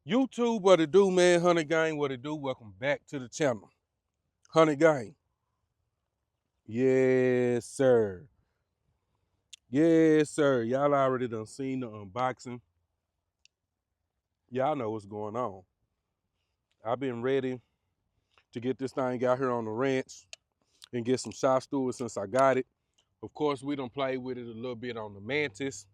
YouTube, what it do, man? Honey Gang, what it do? Welcome back to the channel. Honey Gang. Yes, sir. Yes, sir. Y'all already done seen the unboxing. Y'all know what's going on. I've been ready to get this thing out here on the ranch and get some shot stewards since I got it. Of course, we done played with it a little bit on the Mantis,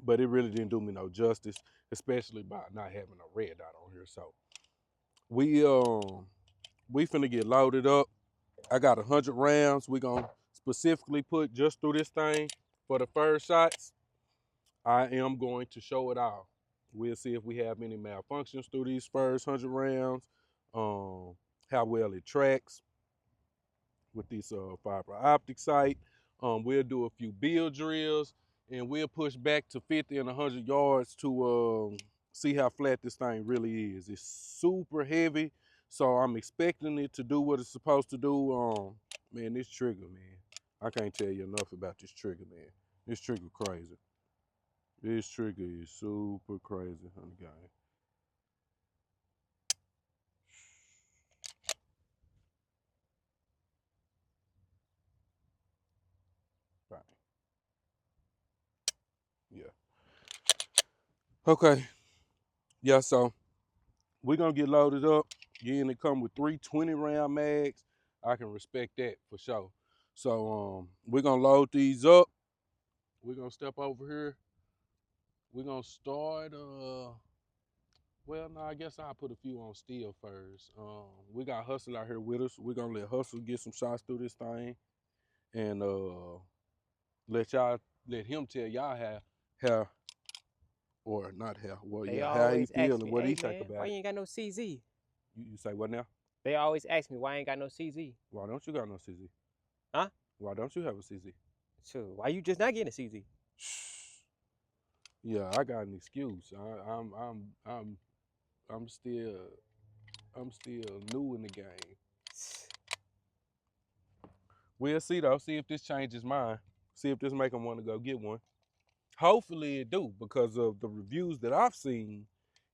but it really didn't do me no justice, especially by not having a red dot on here. So we finna get loaded up. I got 100 rounds. We gonna specifically put just through this thing for the first shots. I am going to show it all. We'll see if we have any malfunctions through these first 100 rounds, how well it tracks with this fiber optic sight. We'll do a few build drills, and we'll push back to 50 and 100 yards to see how flat this thing really is. It's super heavy, so I'm expecting it to do what it's supposed to do. Man, this trigger, man, I can't tell you enough about this trigger, man. This trigger crazy. This trigger is super crazy, honey guy. Right. Yeah. Okay. Yeah, so we're gonna get loaded up. Again, it come with 3 20-round mags. I can respect that for sure. So we're gonna load these up. We're gonna step over here. We're gonna start well, no, I guess I'll put a few on steel first. We got Hustle out here with us. We're gonna let Hustle get some shots through this thing and let him tell y'all how or not how, well, They yeah, how he always feel ask and me, what hey he think man, why about you it. ain't got no CZ? You say what now? They always ask me why I ain't got no CZ. Why don't you got no CZ? Huh? Why don't you have a CZ? So why you just not getting a CZ? Yeah, I got an excuse. I'm still new in the game. We'll see though. See if this changes mine. See if this make him want to go get one. Hopefully it do, because of the reviews that I've seen.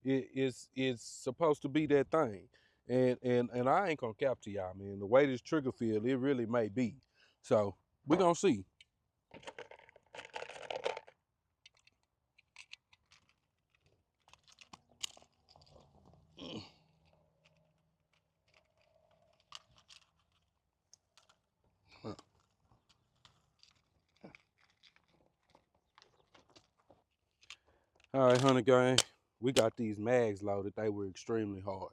It's supposed to be that thing, and I ain't gonna cap to y'all, man. The way this trigger feel, it really may be. So we gonna see. All right, honey gang, we got these mags loaded. They were extremely hard.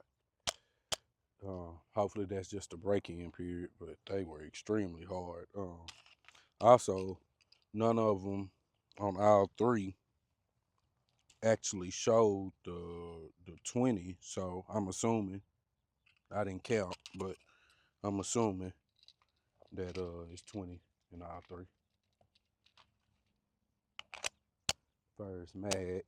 Hopefully that's just a break-in period, but they were extremely hard. Also, none of them on all three actually showed the 20, so I'm assuming, I didn't count, but I'm assuming that it's 20 in all three. First mag.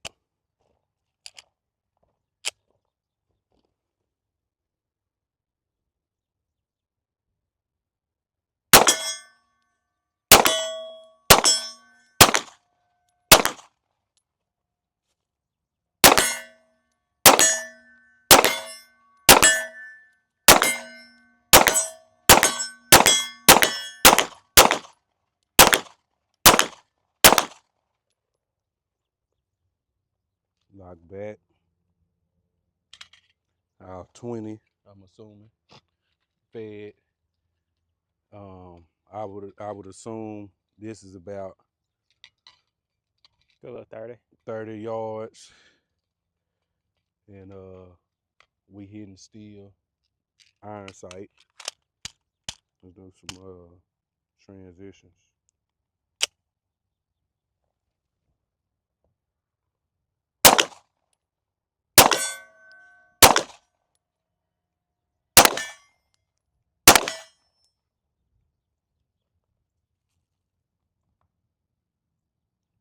Lock back. 20, I'm assuming. Fed. I would assume this is about Good little 30. 30 yards. And we hitting steel iron sight. Let's do some transitions.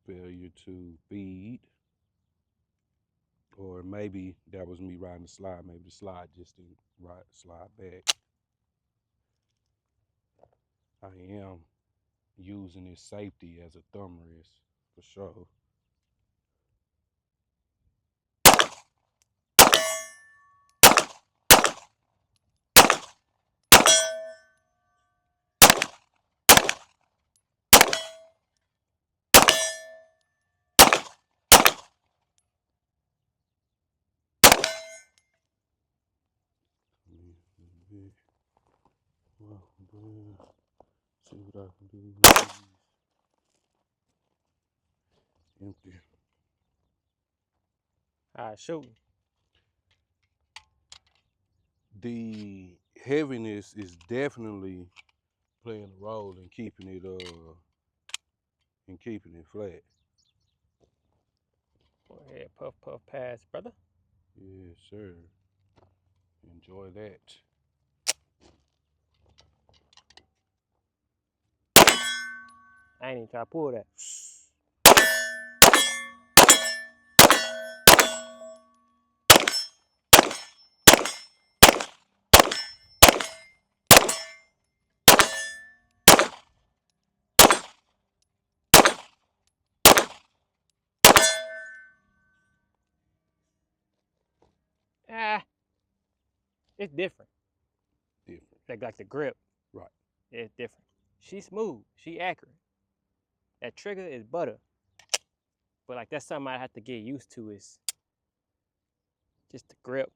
Failure to feed. Or maybe that was me riding the slide. Maybe the slide just didn't slide back. I am using this safety as a thumb rest for sure. bit. Well, see what I can do with these. Empty. All right, shoot. The heaviness is definitely playing a role in keeping it flat. Go ahead, puff, puff, pass, brother. Yes, sir. Enjoy that. I ain't even try to pull that. Ah, it's different. Different. Like the grip. Right. It's different. She smooth. She accurate. That trigger is butter. But like that's something I have to get used to is just the grip.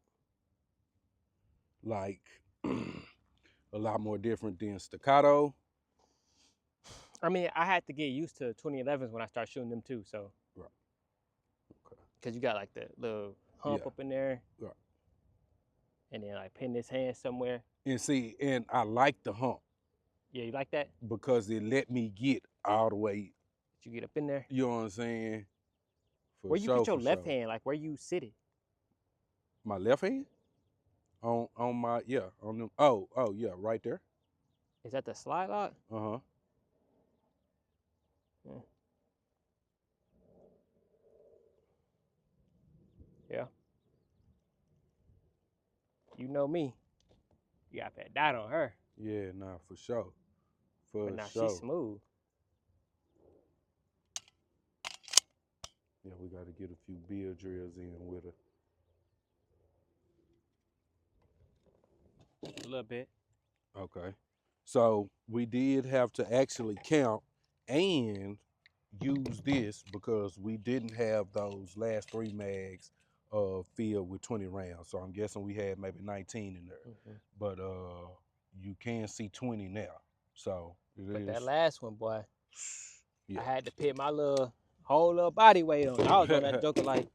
Like a lot more different than staccato. I mean, I had to get used to 2011s when I started shooting them too. So, Right. Okay. Cause you got like the little hump up in there. Right. And then like pin this hand somewhere. And see, and I like the hump. Yeah, you like that? Because it let me get all the way. Did you get up in there? You know what I'm saying? Where you put your left hand, like where you sit it? My left hand? On my on them. Oh yeah, right there. Is that the slide lock? Uh-huh. Yeah. You know me. You got that dot on her. Yeah, nah, for sure. But now she's smooth. Yeah, we got to get a few bill drills in with her. A little bit. Okay. So we did have to actually count and use this because we didn't have those last 3 mags filled with 20 rounds. So I'm guessing we had maybe 19 in there. Mm-hmm. But you can see 20 now. So but that last one, boy, yeah. I had to put my whole little body weight on. I was on that joker like.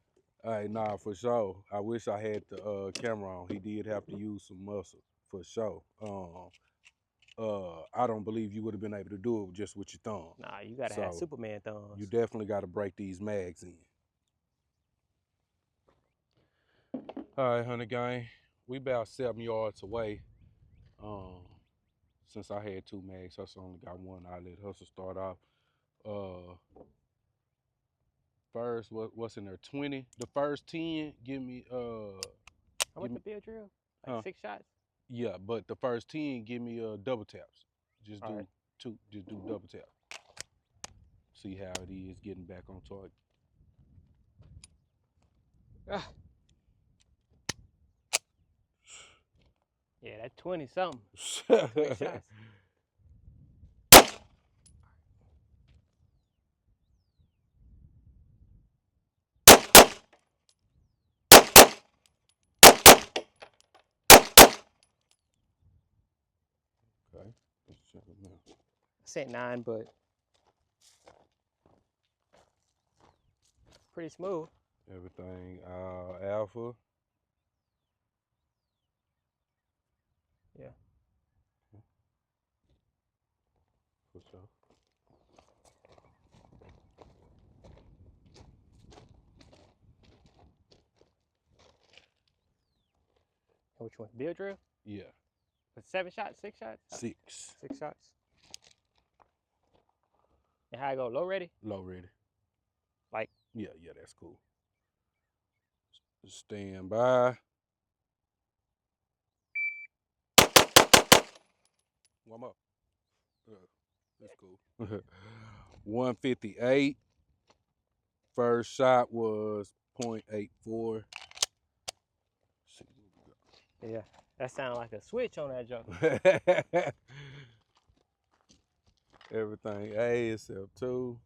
Hey, nah, for sure. I wish I had the camera on. He did have to use some muscle for sure. I don't believe you would have been able to do it just with your thumb. Nah, you gotta have Superman thumbs. You definitely got to break these mags in. All right, honey gang, we about 7 yards away. Since I had 2 mags, Hustle only got 1. I let Hustle start off. First, what's in there? 20. The first 10, give me How much the bill drill? Like 6 shots? Yeah, but the first 10, give me double taps. Just All do right. 2. Just do double tap. See how it is getting back on target. Ah. Yeah, that 20 something. 20 shots. Okay, let's check it now. I said 9, but pretty smooth. Everything alpha. Yeah. For sure. Which one? Bill drill? Yeah. 7 shots? 6 shots? 6. 6 shots. And how I go? Low ready? Low ready. Like? Yeah, that's cool. Stand by. One more. That's cool. 158. First shot was 0.84. Yeah, that sounded like a switch on that joke. Everything A except 2.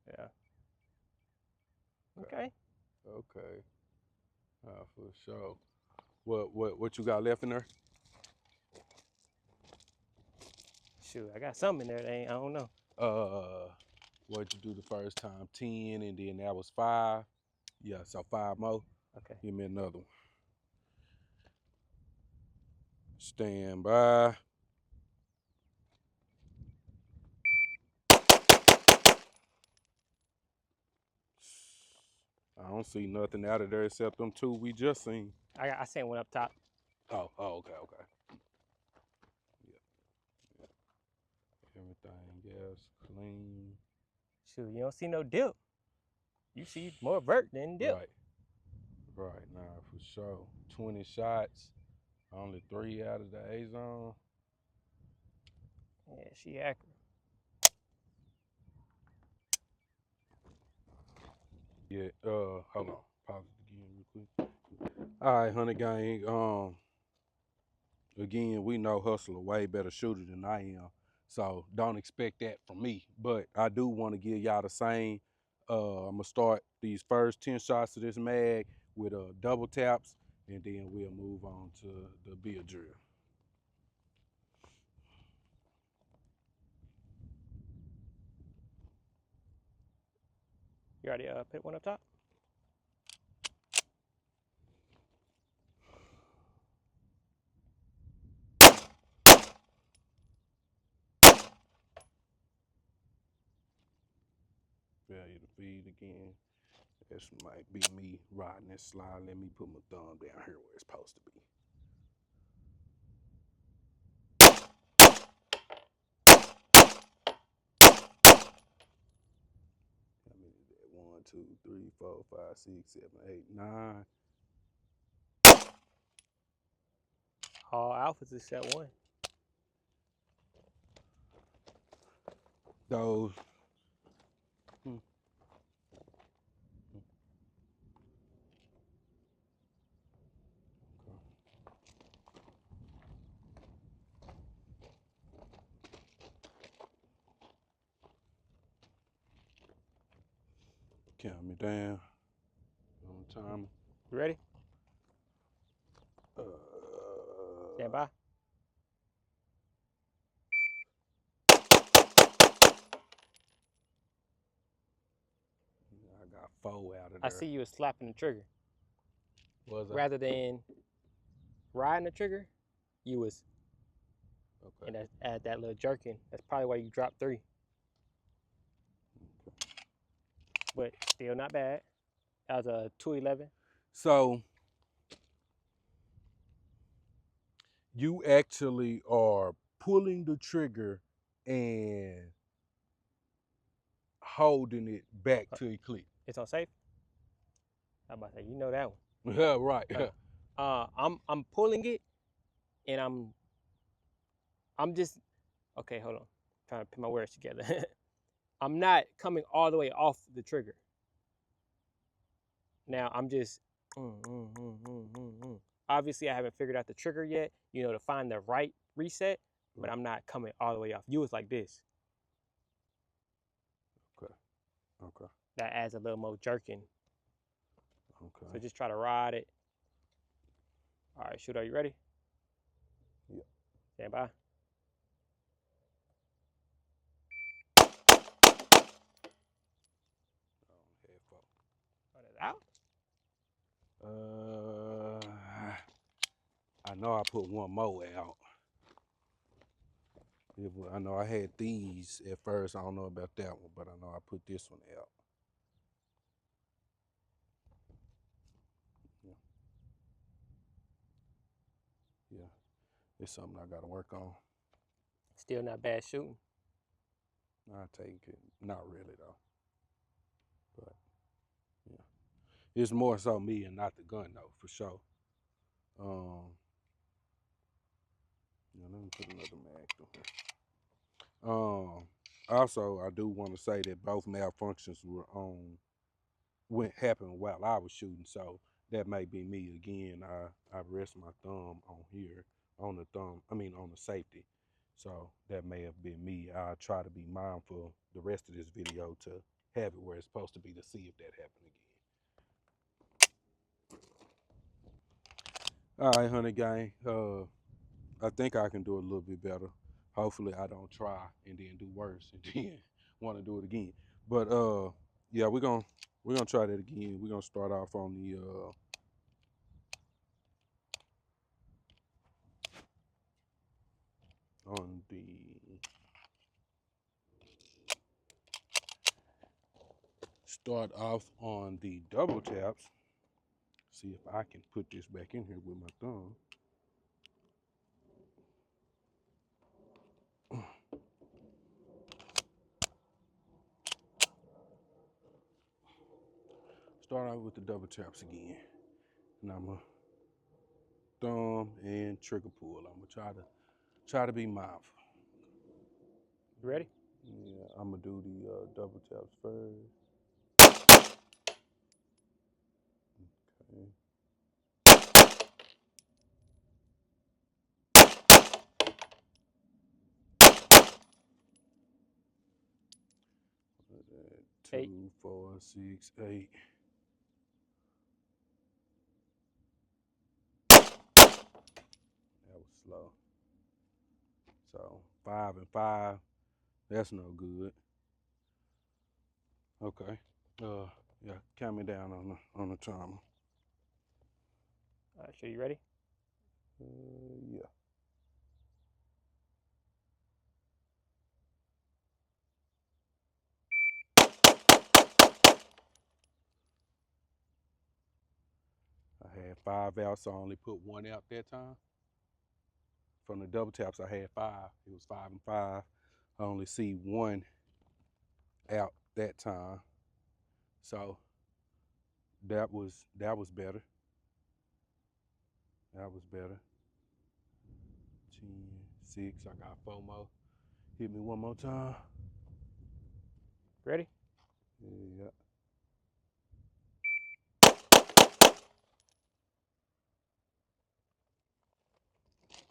Yeah. Okay. For sure. What you got left in there? Shoot, I got something in there that ain't, I don't know. What'd you do the first time? 10, and then that was 5. Yeah, so 5 more. Okay. Give me another one. Stand by. I don't see nothing out of there except them 2 we just seen. I sent one up top. Oh, okay. Yeah. Everything else clean. Shoot, you don't see no dip. You see more vert than dip. Right, now for sure. 20 shots, only 3 out of the A zone. Yeah, she accurate. Yeah, hold on. Pause it again real quick. All right, Honey Gang. Again, we know Hustler a way better shooter than I am, so don't expect that from me. But I do want to give y'all the same. I'm gonna start these first 10 shots of this mag with double taps, and then we'll move on to the bill drill. You already put one up top? Failure to feed again. This might be me riding this slide. Let me put my thumb down here where it's supposed to be. How many is that? 1, 2, 3, 4, 5, 6, 7, 8, 9. All alphas except one. Those. Count me down. On timer. You ready? Stand by. I got 4 out of there. I see you was slapping the trigger. Was I? Rather than riding the trigger, you was Okay. and add that little jerking. That's probably why you dropped 3. But still not bad. That was a 211. So you actually are pulling the trigger and holding it back till it click. It's on safe. I'm about to say, you know that one. Yeah, right. I'm pulling it, and I'm just okay. Hold on, trying to put my words together. I'm not coming all the way off the trigger. Now I'm just. Obviously, I haven't figured out the trigger yet. You know, to find the right reset, but I'm not coming all the way off. You was like this. Okay. That adds a little more jerking. Okay. So just try to ride it. All right, shooter, are you ready? Yeah. Stand by. Run it out. I know I put one more out. I know I had these at first. I don't know about that one, but I know I put this one out. Yeah. It's something I got to work on. Still not bad shooting. I take it. Not really, though. But, yeah. It's more so me and not the gun, though, for sure. Yeah, let me put another mag through here. Also, I do want to say that both malfunctions were happened while I was shooting, so that may be me again. I rest my thumb on here, on the safety. So that may have been me. I try to be mindful the rest of this video to have it where it's supposed to be to see if that happened again. All right, Honey Gang. I think I can do a little bit better. Hopefully I don't try and then do worse and then want to do it again. But yeah, we're gonna try that again. We're gonna start off on the double taps. See if I can put this back in here with my thumb. Start out with the double taps again. And I'm gonna thumb and trigger pull. I'm gonna try to be mindful. You ready? Yeah, I'm gonna do the double taps first. Okay. Eight. 2, 4, 6, 8. That was slow. So 5 and 5. That's no good. Okay. Yeah, count me down on the timer. All right, sure, you ready? Yeah. I had 5 out, so I only put 1 out that time. From the double taps, I had 5. It was 5 and 5. I only see 1 out that time. So that was better. That was better. 10, 6. I got 4 more. Hit me one more time. Ready? Yeah.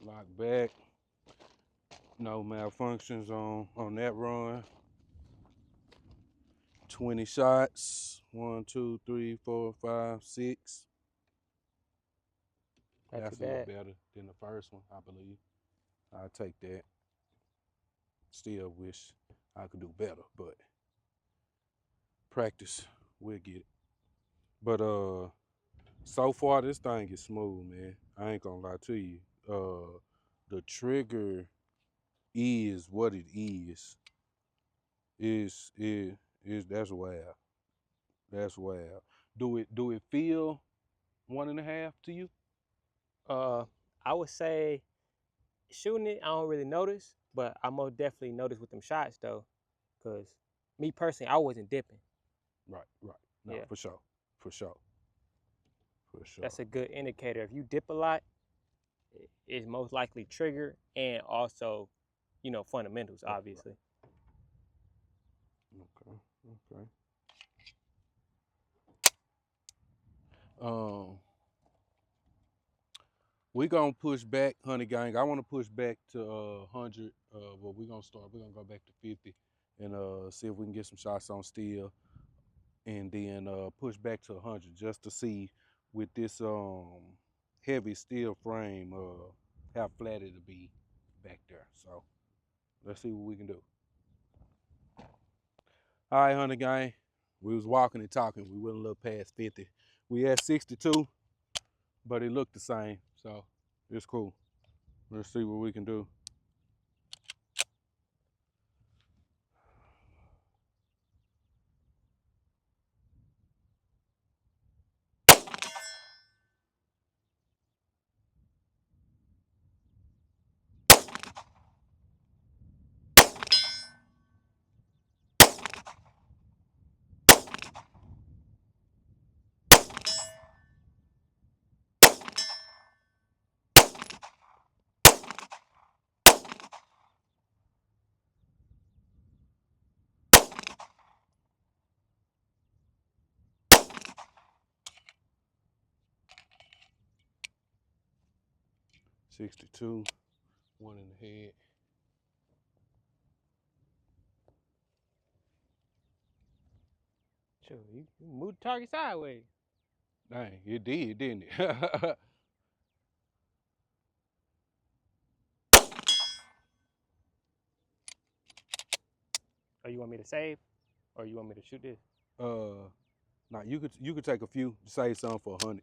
Lock back. No malfunctions on that run. 20 shots. 1, 2, 3, 4, 5, 6. That's a little better than the first one, I believe. I'll take that. Still wish I could do better, but practice, we'll get it. But so far this thing is smooth, man. I ain't gonna lie to you. The trigger is what it is. That's wild. That's wild. Do it feel 1.5 to you? I would say shooting it, I don't really notice, but I most definitely notice with them shots though, because me personally, I wasn't dipping. Right. No, Yeah. for sure. That's a good indicator. If you dip a lot, it's most likely trigger and also, fundamentals, obviously. Okay. We gonna push back, Honey Gang. I want to push back to 100, but we're gonna go back to 50 and see if we can get some shots on steel, and then push back to 100 just to see with this heavy steel frame how flat it'll be back there. So let's see what we can do. All right, Honey Gang. We was walking and talking. We went a little past 50. We had 62, but it looked the same, so it's cool. Let's see what we can do. $62, 1 in the head. Sure, you moved the target sideways. Dang, it did, didn't it? Or you want me to save? Or you want me to shoot this? Now you could take a few, save some for 100.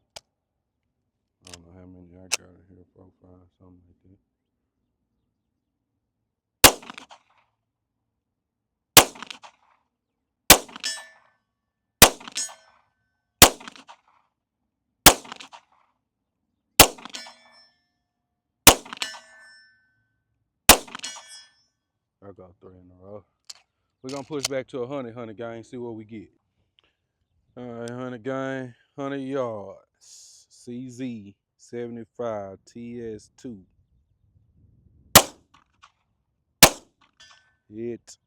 I don't know how many I got in here, 4, 5, something like that. I got 3 in a row. We're gonna push back to 100 gang, see what we get. All right, 100 gang, 100 yards. CZ 75 TS2. Hit.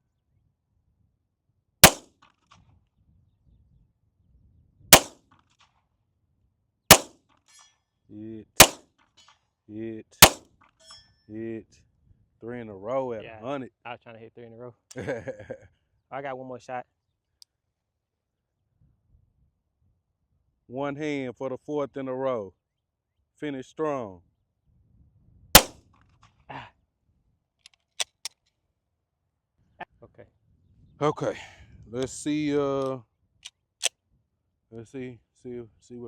Hit. 3 in a row at 100. I was trying to hit 3 in a row. I got one more shot. One hand for the 4th in a row. Finish strong. Okay. Okay. Let's see what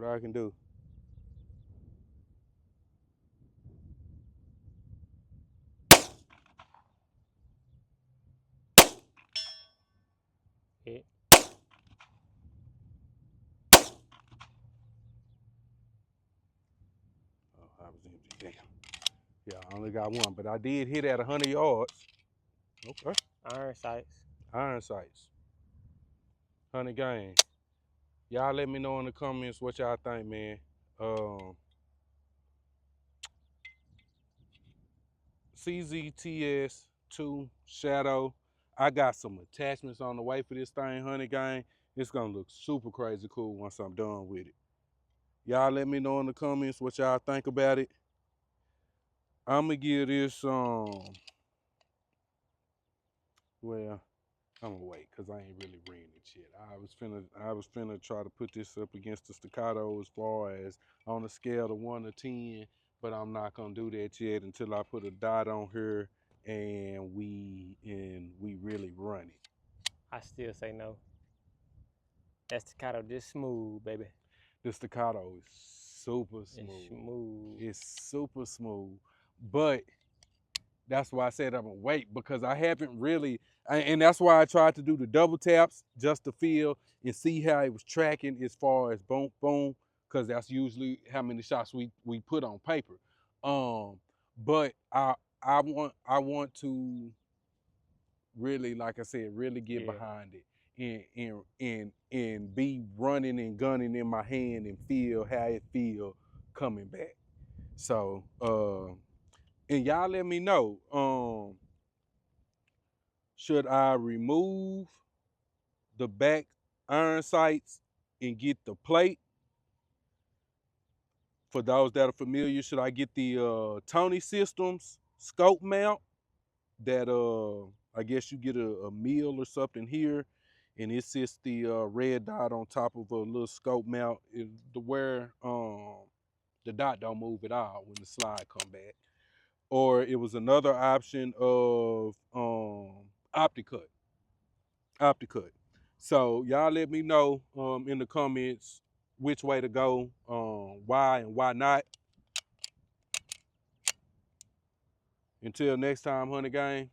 I can do. Hit. Oh, I was empty. Damn. Yeah, I only got one, but I did hit at 100 yards. Okay. Iron sights. Iron sights. 100 gang. Y'all let me know in the comments what y'all think, man. CZTS2 Shadow. I got some attachments on the way for this thing, 100 gang. It's gonna look super crazy cool once I'm done with it. Y'all let me know in the comments what y'all think about it. I'm gonna give this well, I'm gonna wait because I ain't really reading it yet. I was finna try to put this up against the Staccato as far as on a scale of 1 to 10, but I'm not gonna do that yet until I put a dot on here and we really run it. I still say no. That Staccato this smooth, baby. The Staccato is super smooth. It's smooth. It's super smooth, but that's why I said I'm gonna wait because I haven't really, and that's why I tried to do the double taps just to feel and see how it was tracking as far as boom, boom, because that's usually how many shots we put on paper. But I want to really, like I said, really get behind it and be running and gunning in my hand and feel how it feel coming back. So and y'all let me know, should I remove the back iron sights and get the plate? For those that are familiar, should I get the Tony Systems scope mount that I guess you get a meal or something here, and it's just the red dot on top of a little scope mount to where the dot don't move at all when the slide come back. Or it was another option of OptiCut. So y'all let me know in the comments which way to go, why and why not. Until next time, 100 gang.